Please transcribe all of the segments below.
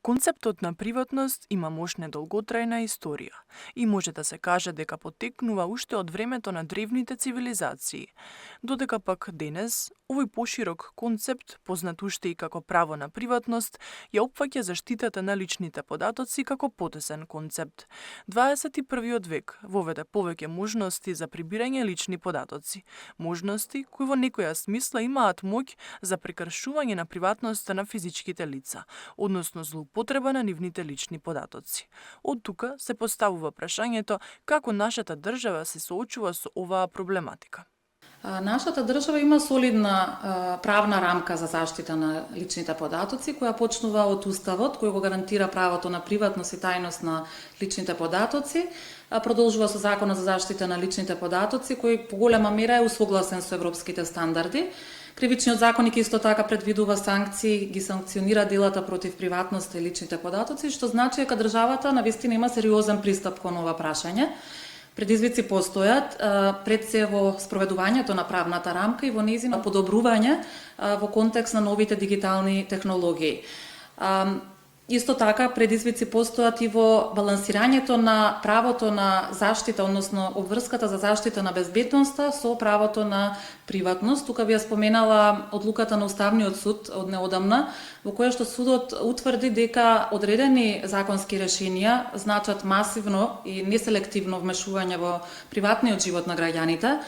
Концептот на приватност има мощна долготрајна историја и може да се каже дека потекнува уште од времето на древните цивилизации, додека пак денес овој поширок концепт, познат уште и како право на приватност, ја опфаќа заштитата на личните податоци како потесен концепт. 21. век воведе повеќе можности за прибирање лични податоци, можности кои во некоја смисла имаат моќ за прекршување на приватноста на физичките лица, односно злоупотреба на нивните лични податоци. Од тука се поставува прашањето како нашата држава се соочува со оваа проблематика. Нашата држава има солидна правна рамка за заштита на личните податоци, која почнува од Уставот, кој го гарантира правото на приватност и тајност на личните податоци, продолжува со Законот за заштита на личните податоци, кој по голема мера е усогласен со европските стандарди. Кривичниот законник исто така предвидува санкции, ги санкционира делата против приватноста и личните податоци, што значи дека државата навистина има сериозен пристап кон ова прашање. Предизвици постојат, пред се во спроведувањето на правната рамка и во нејзино подобрување во контекст на новите дигитални технологии. Исто така, предизвици постојат и во балансирањето на правото на заштита, односно обврската за заштита на безбедноста со правото на приватност. Тука би ја споменала одлуката на Уставниот суд од неодамна, во која што судот утврди дека одредени законски решенија значат масивно и неселективно вмешување во приватниот живот на граѓаните.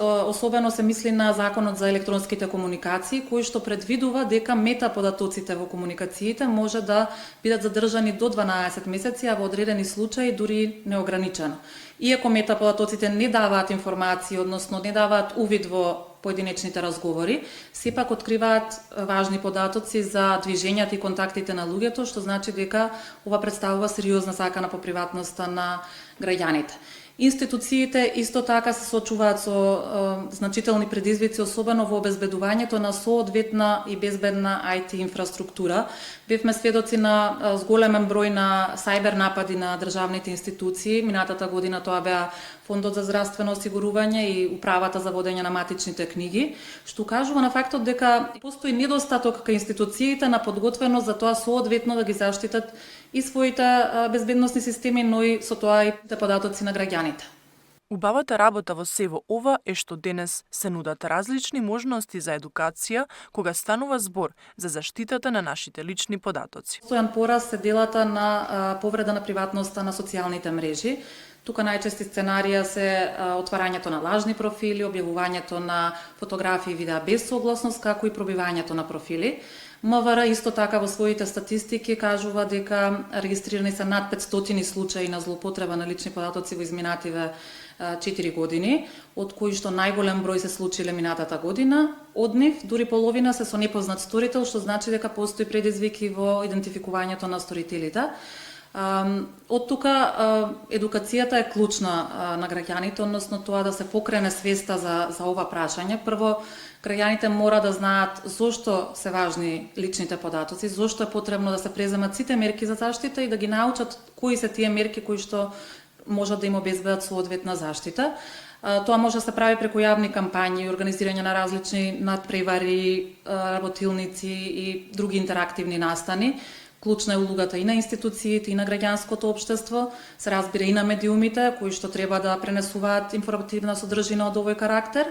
Особено се мисли на Законот за електронските комуникации, кој што предвидува дека метаподатоците во комуникациите може да бидат задржани до 12 месеци, а во одредени случаи дури неограничено. Иако метаподатоците не даваат информации, односно не даваат увид во поединечните разговори, сепак откриваат важни податоци за движењата и контактите на луѓето, што значи дека ова представува сериозна сакана по приватноста на граѓаните. Институциите исто така се соочуваат со значителни предизвици, особено во обезбедувањето на соодветна и безбедна IT инфраструктура. Бевме сведоци на зголемен број на сајбер напади на државните институции. Минатата година тоа беа Фондот за здравствено осигурување и Управата за водење на матичните книги, што кажува на фактот дека постои недостаток кај институциите на подготвеност за тоа соодветно да ги заштитат и своите безбедносни системи, но и со тоа и податоци на граѓаните. Убавата работа во сево ова е што денес се нудат различни можности за едукација кога станува збор за заштитата на нашите лични податоци. Постојан пораст се делата на повреда на приватноста на социјалните мрежи. Тука најчести сценарија се отварањето на лажни профили, објавувањето на фотографии и видеа без согласност, како и пробивањето на профили. МВР исто така во своите статистики кажува дека регистрирани се над 500 случаи на злоупотреба на лични податоци во изминативе 4 години, од кои што најголем број се случиле минатата година. Од нив, дури половина се со непознат сторител, што значи дека постои предизвики во идентификувањето на сторителите. Од тука едукацијата е клучна на граѓаните, односно тоа да се покрене свеста за ова прашање. Прво, граѓаните мора да знаат зошто се важни личните податоци, зошто е потребно да се преземат сите мерки за заштита и да ги научат кои се тие мерки кои што можат да им обезбедат соодветна заштита. Тоа може да се прави преку јавни кампањи, организирање на различни надпревари, работилници и други интерактивни настани. Клучна е улогата и на институциите, и на граѓанското општество, се разбира и на медиумите, кои што треба да пренесуваат информативна содржина од овој карактер.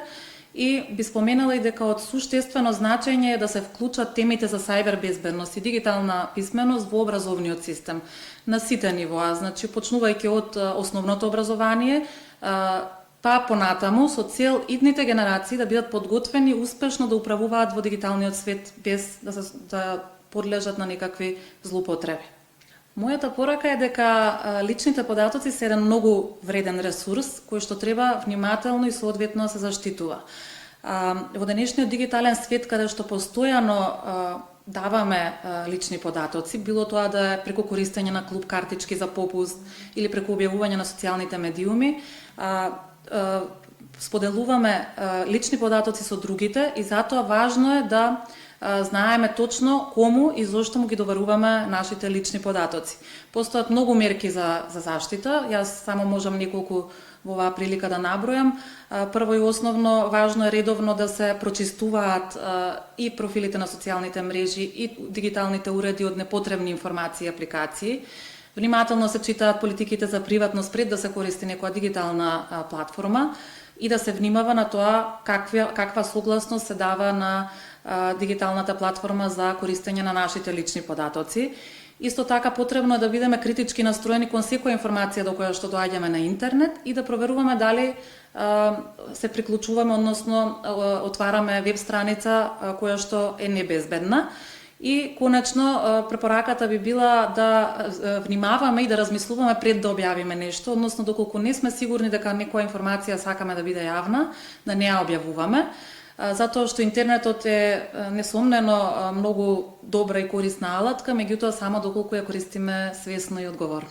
И би споменала и дека од суштествено значење е да се вклучат темите за сајбер безбедност и дигитална писменост во образовниот систем на сите нивоа, значи почнувајќи од основното образование, па понатаму со цел идните генерации да бидат подготвени успешно да управуваат во дигиталниот свет без да подлежат на некакви злоупотреби. Мојата порака е дека личните податоци се еден многу вреден ресурс кој што треба внимателно и соодветно да се заштитува. Во денешниот дигитален свет каде што постојано даваме лични податоци, било тоа да е преку користење на клуб картички за попуст или преку објавување на социјалните медиуми, споделуваме лични податоци со другите и затоа важно е да знаеме точно кому и зошто му ги доверуваме нашите лични податоци. Постојат многу мерки за заштита, јас само можам неколку во оваа прилика да набројам. Прво и основно, важно е редовно да се прочистуваат и профилите на социјалните мрежи и дигиталните уреди од непотребни информации и апликации. Внимателно се читаат политиките за приватност пред да се користи некоја дигитална платформа и да се внимава на тоа каква согласност се дава на дигиталната платформа за користење на нашите лични податоци. Исто така потребно е да бидеме критички настроени кон секоја информација до која што доаѓаме на интернет и да проверуваме дали се приклучуваме, односно отвараме веб страница која што е небезбедна. И конечно препораката би била да внимаваме и да размислуваме пред да објавиме нешто, односно доколку не сме сигурни дека некоја информација сакаме да биде јавна, да не ја објавуваме, затоа што интернетот е несомнено многу добра и корисна алатка, меѓутоа само доколку ја користиме свесно и одговорно.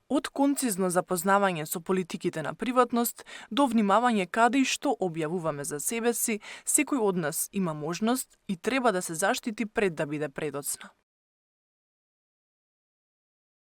Од концизно запознавање со политиките на приватност до внимавање каде и што објавуваме за себе си, секој од нас има можност и треба да се заштити пред да биде предоцна.